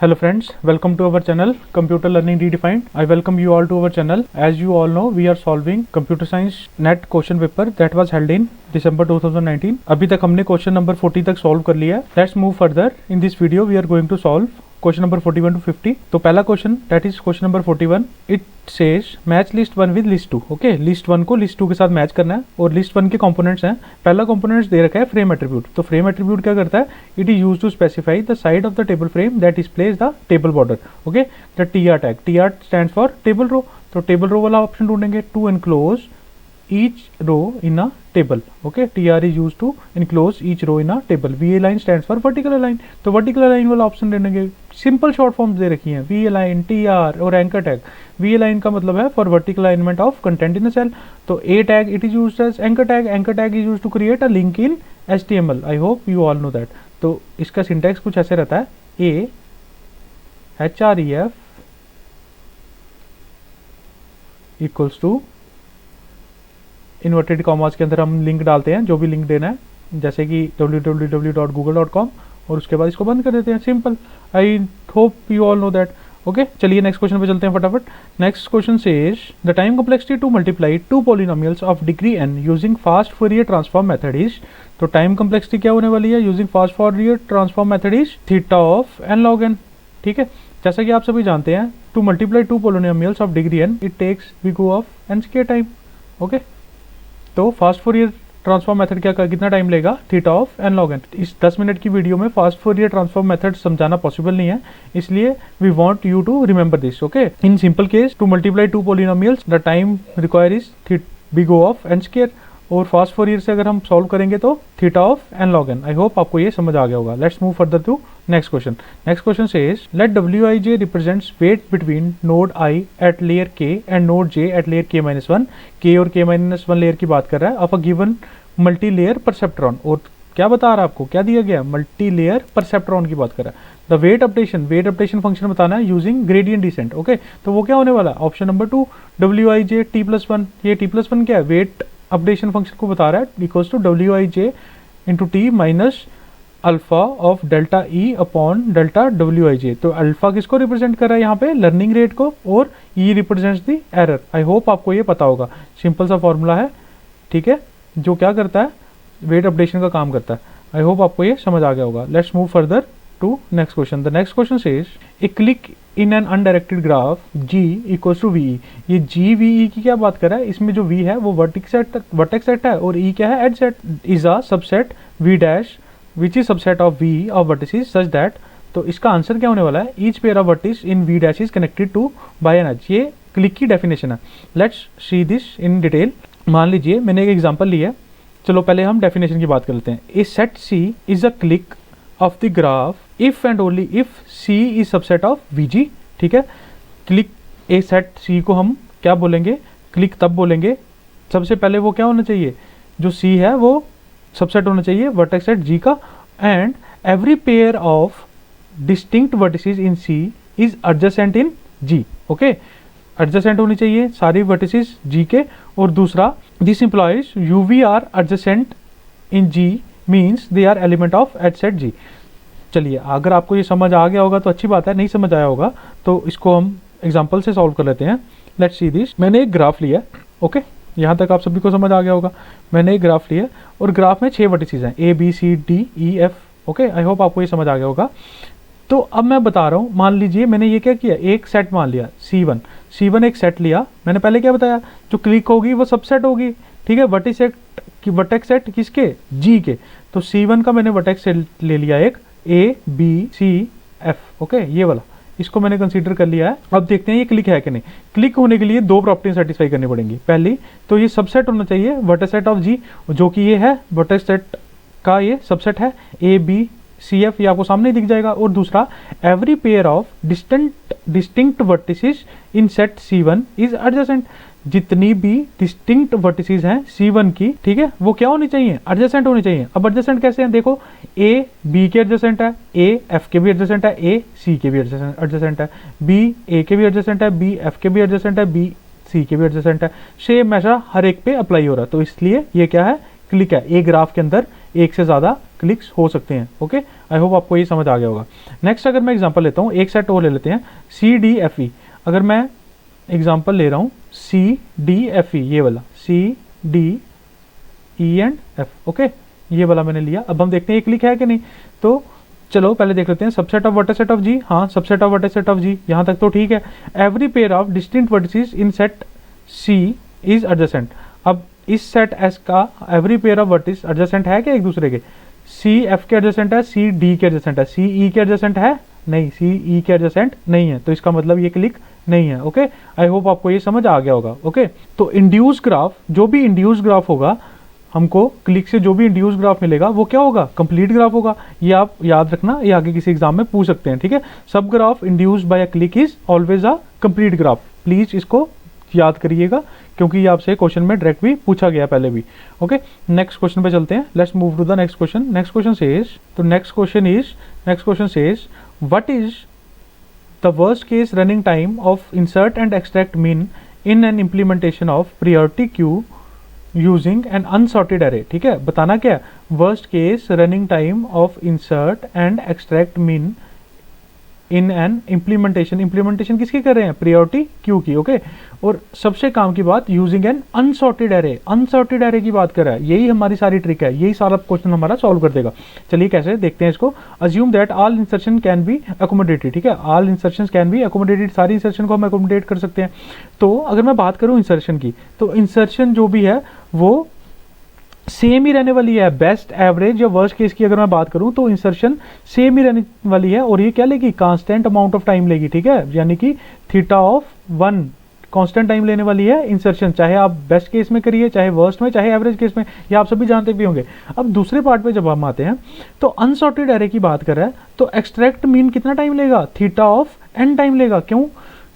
Hello friends, welcome to our channel Computer Learning Redefined. I welcome you all to our channel. As you all know, we are solving computer science NET question paper that was held in December 2019. अभी तक हमने question number 40 तक solve कर लिया है. Let's move further. In this video we are going to solve question number 41 to 50. तो पहला question that is question number 41. It says match list 1 with list 2. Okay, list 1 को लिस्ट 2 के साथ match करना है और लिस्ट 1 के कंपोनेंट्स हैं. पहला कंपोनेंट्स दे रखा है फ्रेम एट्रीब्यूट. तो फ्रेम एट्रीब्यूट क्या करता है? It is used to specify the side of the table frame that displays the table border. Okay, the TR tag. TR stands for table row. तो टेबल रो वाला option ढूंढेंगे. To enclose each row in a table. Okay, tr is used to enclose each row in a table. va line stands for vertical align. तो vertical align वाला option देंगे. Simple short forms दे रखी हैं, va line, tr और anchor tag. va line का मतलब है for vertical alignment of content in a cell. तो a tag it is used as anchor tag. Anchor tag is used to create a link in html. I hope you all know that. तो इसका syntax कुछ ऐसे रहता है. a href equals to inverted commas के अंदर हम link डालते हैं, जो भी लिंक देना है, जैसे कि www.google.com और उसके बाद इसको बंद कर देते हैं. Simple. I hope you all know that. Okay, चलिए नेक्स्ट क्वेश्चन पे चलते हैं फटाफट. Next question says the time complexity to multiply two polynomials of degree n using fast Fourier transform method is. तो टाइम कॉम्प्लेक्सिटी क्या होने वाली है using fast Fourier transform method is theta of n log n. ठीक है, जैसा कि आप सभी जानते हैं, to multiply two polynomials of degree n it takes big O of n square time. Okay, तो फास्ट फूरियर ट्रांसफॉर्म मेथड क्या कितना टाइम लेगा? Theta of n log n. इस 10 मिनट की वीडियो में फास्ट फूरियर ट्रांसफॉर्म मेथड समझाना possible नहीं है, इसलिए we want you to remember this. Okay, in simple case to multiply two polynomials the time require is big O of n square. और fast Fourier से अगर हम solve करेंगे तो theta of n log n. I hope आपको ये समझ आ गया होगा. Let's move further to next question. Next question says let wij represents weight between node i at layer k and node j at layer k-1. k और k-1 layer की बात कर रहा है of a given multi layer perceptron. और क्या बता रहा है आपको, क्या दिया गया? मल्टी लेयर परसेप्ट्रॉन की बात कर रहा है. द वेट अपडेशन फंक्शन बताना है यूजिंग ग्रेडियंट डिसेंट. ओके, तो वो क्या होने वाला है? Option number 2 wij t+1. ये t+1 क्या है? वेट अपडेशन फंक्शन को बता रहा है equals to wij into T minus alpha of delta E upon delta wij. तो अल्फा किसको रिप्रेजेंट कर रहा है यहाँ पे? लर्निंग रेट को, और E represents the error. I hope आपको ये पता होगा. सिंपल सा फॉर्मूला है, ठीक है, जो क्या करता है? वेट अपडेशन का काम करता है. आई होप आपको ये समझ आ गया होगा. Let's move further to next question. The next question says a clique in an undirected graph g equals to V. ये g ve की क्या बात कर रहा है? इसमें जो v है वो वर्टेक्स सेट है और e क्या है? Edge set. Is a subset v dash which is subset of v of vertices such that. तो इसका आंसर क्या होने वाला है? Each pair of vertices in v dash is connected to by an edge. ये clique की definition है. Let's see this in detail. मान लीजिए मैंने एक एग्जांपल लिया. चलो पहले हम डेफिनेशन की बात कर लेते हैं. A set c is a clique of the graph if and only if c is subset of vg. ठीक है, क्लिक ए सेट c को हम क्या बोलेंगे? क्लिक तब बोलेंगे, सबसे पहले वो क्या होना चाहिए? जो c है वो सबसेट होना चाहिए वर्टेक्स सेट g का. And every pair of distinct vertices in c is adjacent in g. Okay, adjacent होनी चाहिए सारी वर्टिसेस g के. और दूसरा, this implies uv are adjacent in g means they are element of edge set g. चलिए, अगर आपको ये समझ आ गया होगा तो अच्छी बात है, नहीं समझ आया होगा तो इसको हम एग्जांपल से सॉल्व कर लेते हैं. Let's see this. मैंने एक ग्राफ लिया. ओके, यहाँ तक आप सभी को समझ आ गया होगा. मैंने एक ग्राफ लिया और ग्राफ में 6 वर्टिसेस हैं a b c d e f. Okay, I hope आपको ये समझ आ गया होगा. तो अब मैं बता रहा हूँ, मान लीजिए मैंने ये क्या किया, एक सेट मान लिया c1 एक सेट लिया. मैंने पहले क्या बताया? जो क्लिक होगी वो सबसेट होगी. ठीक है, वर्टेक्स सेट किसके? g के. तो c1 का मैंने वर्टेक्स सेट ले लिया एक a b c f. Okay, ये वाला, इसको मैंने कंसीडर कर लिया है. अब देखते हैं ये क्लिक है कि नहीं. क्लिक होने के लिए दो प्रॉपर्टी सेटिस्फाई करनी पड़ेंगी. पहली तो ये सबसेट होना चाहिए वर्टेक्स सेट ऑफ g, जो कि ये है वर्टेक्स सेट का ये सबसेट है a b c f. ये आपको सामने दिख जाएगा. और दूसरा, every pair of distinct vertices in set c1 is adjacent. जितनी भी डिस्टिंक्ट वर्टिसेस हैं c1 की, ठीक है, वो क्या होनी चाहिए? एडजेसेंट होनी चाहिए. अब एडजेसेंट कैसे हैं? देखो, a b के एडजेसेंट है, a f के भी एडजेसेंट है, a c के भी एडजेसेंट है, b a के भी एडजेसेंट है, b f के भी एडजेसेंट है, b c के भी एडजेसेंट है. सेम ऐसा हर एक पे अप्लाई हो रहा है. तो इसलिए ये क्या है? क्लिक है. ए ग्राफ के अंदर एक से ज़्यादा क्लिक्स हो सकते हैं। ओके, आई होप आपको ये समझ आ गया होगा। नेक्स्ट अगर मैं एग्जांपल लेता हूँ, एक सेट और ले लेते हैं, CDFE। अगर मैं एग्जांपल ले रहा हूँ CDFE, ये वाला CDE&F, ओके, ये वाला मैंने लिया। अब हम देखते हैं ये क्लिक है कि नहीं। तो चलो पहले देख लेते हैं, subset of vertex set of G, हाँ subset of vertex set of G, यहाँ तक तो ठीक है। Every pair of distinct vertices in set C is adjacent. अब इस सेट S का every pair of vertices adjacent है क्या एक दूसरे के? CF के एडजेसेंट है, CD के एडजेसेंट है, CE के एडजेसेंट है नहीं, CE के एडजेसेंट नहीं है, तो इसका मतलब ये क्लिक नहीं है। ओके, आई होप आपको ये समझ आ गया होगा। ओके, तो इंड्यूस ग्राफ, जो भी इंड्यूस ग्राफ होगा, हमको क्लिक से जो भी इंड्यूस ग्राफ मिलेगा वो क्या होगा? कंप्लीट ग्राफ होगा। ये आप याद रखना, ये आगे किसी एग्जाम में पूछ सकते हैं, ठीक है। सब graph induced by a click is always a complete graph. Please इसको याद करिएगा, क्योंकि ये आपसे क्वेश्चन में डायरेक्ट भी पूछा गया पहले भी। ओके, नेक्स्ट क्वेश्चन पे चलते हैं। Let's move to the next question. Next question says what is the worst case running time of insert and extract min in an implementation of priority queue using an unsorted array. ठीक है, बताना क्या है? Worst case running time of insert and extract min in an implementation. Implementation किसकी कर रहे हैं? Priority queue की। ओके, और सबसे काम की बात, using an unsorted array. Unsorted array की बात कर रहा है, यही हमारी सारी ट्रिक है, यही सारा क्वेश्चन हमारा सॉल्व कर देगा। चलिए कैसे देखते हैं इसको। Assume that all insertion can be accommodated. ठीक है, all insertion can be accommodated, सारी इंसर्शन को हम अकोमोडेट कर सकते हैं। तो अगर मैं बात करूं इंसर्शन की, तो इंसर्शन जो भी है वो सेम ही रहने वाली है। बेस्ट, एवरेज या वर्स्ट केस की अगर मैं बात करूं तो इंसर्शन सेम ही रहने वाली है, और ये क्या लेगी? कांस्टेंट अमाउंट ऑफ टाइम लेगी। ठीक है, यानी कि θ(1) कांस्टेंट टाइम लेने वाली है इंसर्शन, चाहे आप बेस्ट केस में करिए, चाहे वर्स्ट में, चाहे एवरेज केस में, ये आप सभी जानते भी होंगे। अब दूसरे पार्ट पे जब हम आते हैं तो अनसॉर्टेड एरे की बात कर रहा है, तो एक्सट्रैक्ट मीन कितना टाइम लेगा? θ(n) टाइम लेगा। क्यों?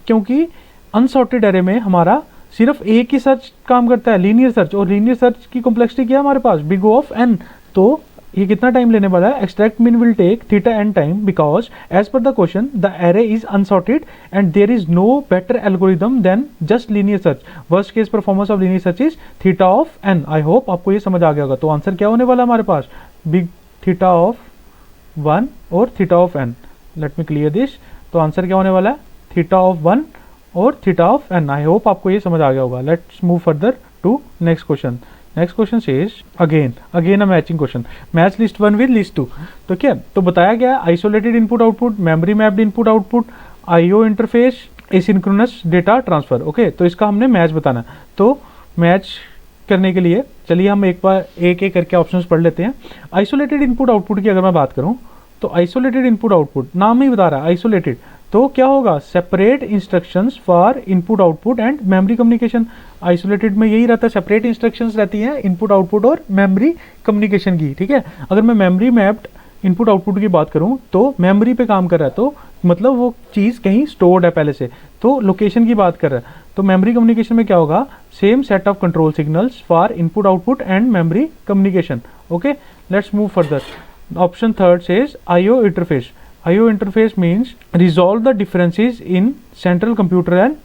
क्योंकि अनसॉर्टेड एरे में हमारा सिर्फ एक ही सर्च काम करता है, लीनियर सर्च, और लीनियर सर्च की कॉम्प्लेक्सिटी क्या है हमारे पास? Big O of n। तो ये कितना टाइम लेने वाला है? Extract min will take θn time, because as पर the question the array is unsorted and there is no better algorithm than just linear search. Worst case performance of linear search is θ(n). I hope आपको ये समझ आ गया होगा। तो answer क्या होने वाला हमारे पास? बिग θ(1) और θ(n). Let me clear this. तो आंसर क्या होने वाला है? θ(1) और θ(n). आई होप आपको ये समझ आ गया होगा। Let's move further to next question. Next question says again a matching question, match list 1 with list 2। तो क्या तो बताया गया? Isolated input output, memory mapped input output, IO interface, asynchronous data transfer. Okay, तो इसका हमने मैच बताना है। तो मैच करने के लिए चलिए हम एक बार एक एक करके ऑप्शंस पढ़ लेते हैं। आइसोलेटेड इनपुट आउटपुट की अगर मैं बात करूं, तो आइसोलेटेड इनपुट आउटपुट, नाम ही बता रहा है आइसोलेटेड, तो क्या होगा? Separate instructions for input output and memory communication. Isolated में यही रहता है, सेपरेट इंस्ट्रक्शंस रहती हैं इनपुट आउटपुट और मेमोरी कम्युनिकेशन की। ठीक है, अगर मैं मेमोरी मैप्ड इनपुट आउटपुट की बात करूं तो मेमोरी पे काम कर रहा है, तो मतलब वो चीज़ कहीं स्टोर्ड है पहले से, तो लोकेशन की बात कर रहा है। तो मेमोरी कम्युनिकेशन में क्या होगा? Same set of control signals for input output and memory communication. Okay, let's move further. Option third says IO interface. IO interface means resolve the differences in central computer and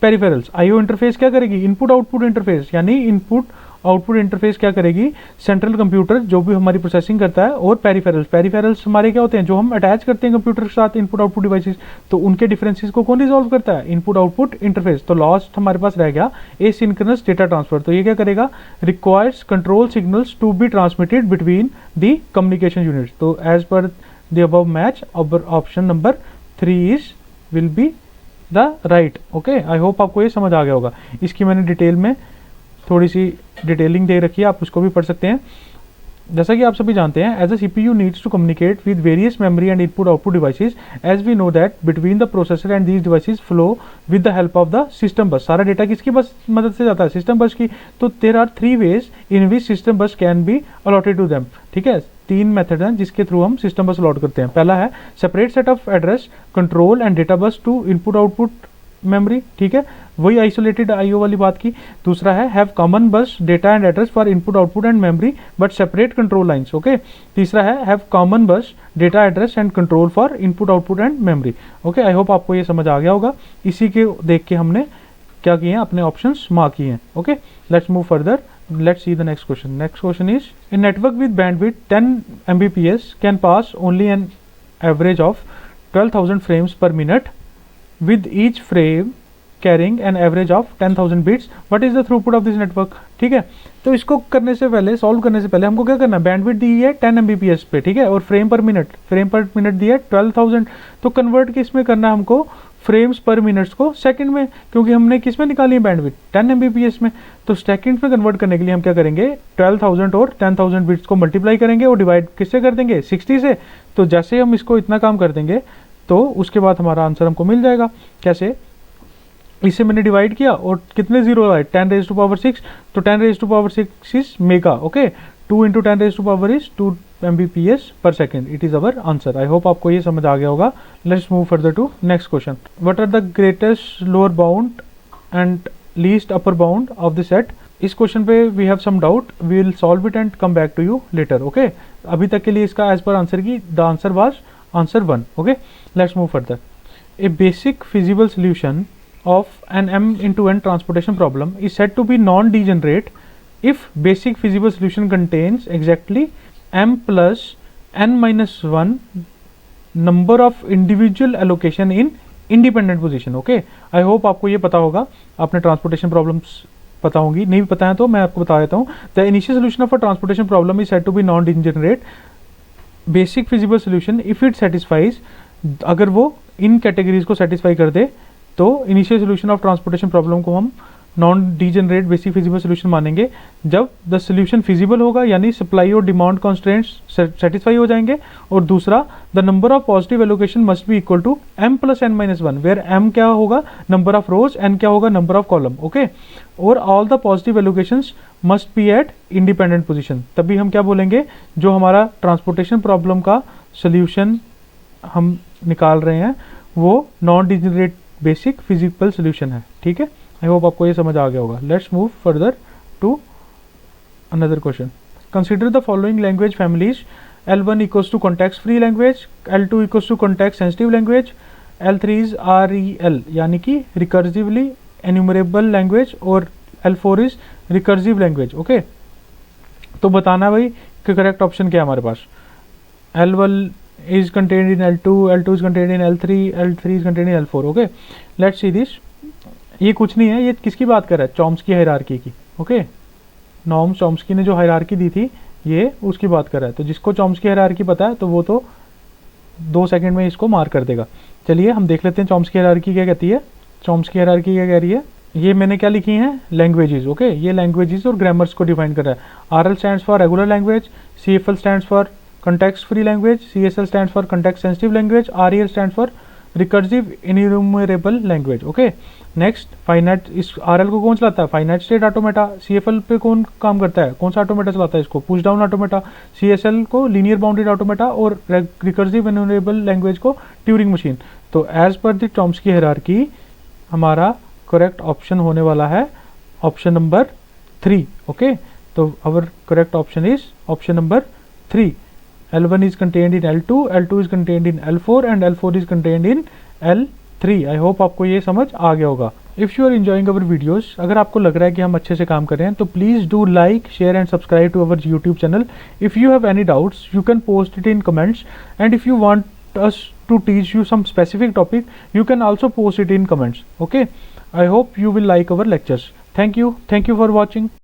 peripherals। IO interface क्या करेगी? Input output interface, यानी input output interface क्या करेगी? Central computer जो भी हमारी processing करता है, और पेरिफेरल्स, पेरिफेरल्स हमारे क्या होते हैं? जो हम अटैच करते हैं कंप्यूटर के साथ, इनपुट आउटपुट डिवाइसेस, तो उनके डिफरेंसेस को कौन रिजॉल्व करता है? Input output interface. तो लास्ट हमारे पास रह गया एसिंक्रोनस डेटा ट्रांसफर। तो ये क्या करेगा? Requires control signals to be transmitted between the communication units. तो एज पर the above match, our option number 3 will be the right। okay, I hope आपको ये समझ आ गया होगा। इसकी मैंने डिटेल में थोड़ी सी डिटेलिंग दे रखी है, आप उसको भी पढ़ सकते हैं। जैसा कि आप सभी जानते हैं, as a CPU needs to communicate with various memory and input output devices, as we know that between the processor and these devices flow with the help of the system bus. सारा data किसकी बस मदद से जाता है? System bus की। तो there are 3 ways in which system bus can be allotted to them. ठीक है, 3 मेथड हैं जिसके थ्रू हम सिस्टम बस अलॉट करते हैं। पहला है separate set of address control and data bus to input output memory. ठीक है, वही आइसोलेटेड IO वाली बात की। दूसरा है हैव कॉमन बस data and address for input output and memory but separate contour lines. Okay, तीसरा है हैव कॉमन बस data address and control for input output and memory. Okay, I hope आपको ये समझ आ गया होगा। इसी के देख के हमने क्या किए हैं? अपने ऑप्शंस मार्क किए हैं। Okay, let's move further. Let's see the next question. Next question is, a network with bandwidth 10 Mbps can pass only an average of 12,000 frames per minute with each frame carrying an average of 10,000 bits. What is the throughput of this network? ठीक है, तो इसको करने से पहले, solve करने से पहले हमको क्या करना है, बैंडविड्थ दी है 10 Mbps पे, ठीक है, और फ्रेम पर मिनट दी है 12,000, तो कन्वर्ट किस में करना है हमको, फ्रेम्स पर मिनट्स को सेकंड में, क्योंकि हमने किस में निकाली है बैंडविड्थ 10 Mbps में, तो सेकंड में कन्वर्ट करने के लिए हम क्या करेंगे, 12,000 और 10,000 बिट्स को मल्टीप्लाई करेंगे और डिवाइड किससे कर देंगे, 60 से। तो जैसे हम इसको इतना काम कर देंगे तो उसके बाद हमारा आंसर हमको मिल जाएगा। कैसे, इसे मैंने डिवाइड किया और कितने जीरो आए, 10⁻⁶, तो 10⁻⁶ is mega, okay, 2 × 10⁻⁴ is 2 Mbps per second. It is our answer. I hope आपको ये समझ आ गया होगा। Let's move further to next question. What are the greatest lower bound and least upper bound of the set? इस question पे we have some doubt, we will solve it and come back to you later, okay. अभी तक के लिए इसका as per answer की the answer was answer 1, okay. Let's move further. A basic feasible solution of an m×n transportation problem is said to be non-degenerate if basic feasible solution contains exactly m plus n-1 number of individual allocation in independent position, okay। I hope आपको ये पता होगा, आपने transportation problems पता होंगी, नहीं पता है तो मैं आपको बता देता हूँ। The initial solution of a transportation problem is said to be non-degenerate basic feasible solution if it satisfies, अगर वो इन कैटेगरीज को सेटिस्फाई कर दे तो initial solution of transportation problem को हम non degenerate basic feasible solution मानेंगे जब द सोल्यूशन फिजिबल होगा, यानी सप्लाई और डिमांड कॉन्स्ट्रेंट्स सेटिस्फाई हो जाएंगे। और दूसरा, the number of positive allocation must be equal to m + n-1, where m क्या होगा, नंबर ऑफ रोज, n क्या होगा, नंबर ऑफ कॉलम, ओके। और all the positive allocations must be at independent position. तभी हम क्या बोलेंगे, जो हमारा ट्रांसपोर्टेशन प्रॉब्लम का सोल्यूशन हम निकाल रहे हैं वो non degenerate basic physical solution है, ठीक है। आई होप आपको ये समझ आ गया होगा। Let's move further to another question. Consider the following language families, L1 equals to context free language, L2 equals to context sensitive language, L3 is REL यानी कि रिकर्सिवली एन्यूमरेबल लैंग्वेज, और L4 is recursive language, okay. तो बताना भाई कि correct option क्या है हमारे पास। L1 is contained in L2, L2 is contained in L3, L3 is contained in L4, okay। Let's see this। ये कुछ नहीं है, ये किसकी बात कर रहा है, चॉम्स्की हायरार्की की, ओके। नॉर्म चॉम्स्की ने जो हायरार्की दी थी ये उसकी बात कर रहा है। तो जिसको चॉम्स्की हायरार्की पता है तो वो तो 2 सेकंड में इसको मार्क कर देगा। चलिए हम देख लेते हैं चॉम्स्की हायरार्की क्या कहती है। चॉम्स्की हायरार्की क्या कह रही है, ये मैंने क्या लिखी है, लैंग्वेजेस, ओके। ये लैंग्वेजेस और ग्रामर्स को डिफाइन कर रहा है। RL stands for regular language, CFL stands for context free language, CSL stands for context sensitive language, REL stands for recursive enumerable language, okay। next finite, इस RL को कौन चलाता है, finite state automata। CFL पे कौन काम करता है, कौन सा ऑटोमेटा चलाता है इसको, पुश डाउन ऑटोमेटा। CSL को linear bounded automata और recursive enumerable language को ट्यूरिंग मशीन। तो एज पर द चॉम्स्की हायरार्की हमारा करेक्ट ऑप्शन होने वाला है ऑप्शन नंबर 3, ओके। तो our correct option is option number 3। L1 is contained in L2, L2 is contained in L4 and L4 is contained in L3। I hope आपको ये समझ आ गया होगा। If you are enjoying our videos, अगर आपको लग रहा है कि हम अच्छे से काम कर रहे हैं तो please do like, share and subscribe to our YouTube channel. If you have any doubts you can post it in comments, and if you want us to teach you some specific topic you can also post it in comments, okay. I hope you will like our lectures. Thank you for watching.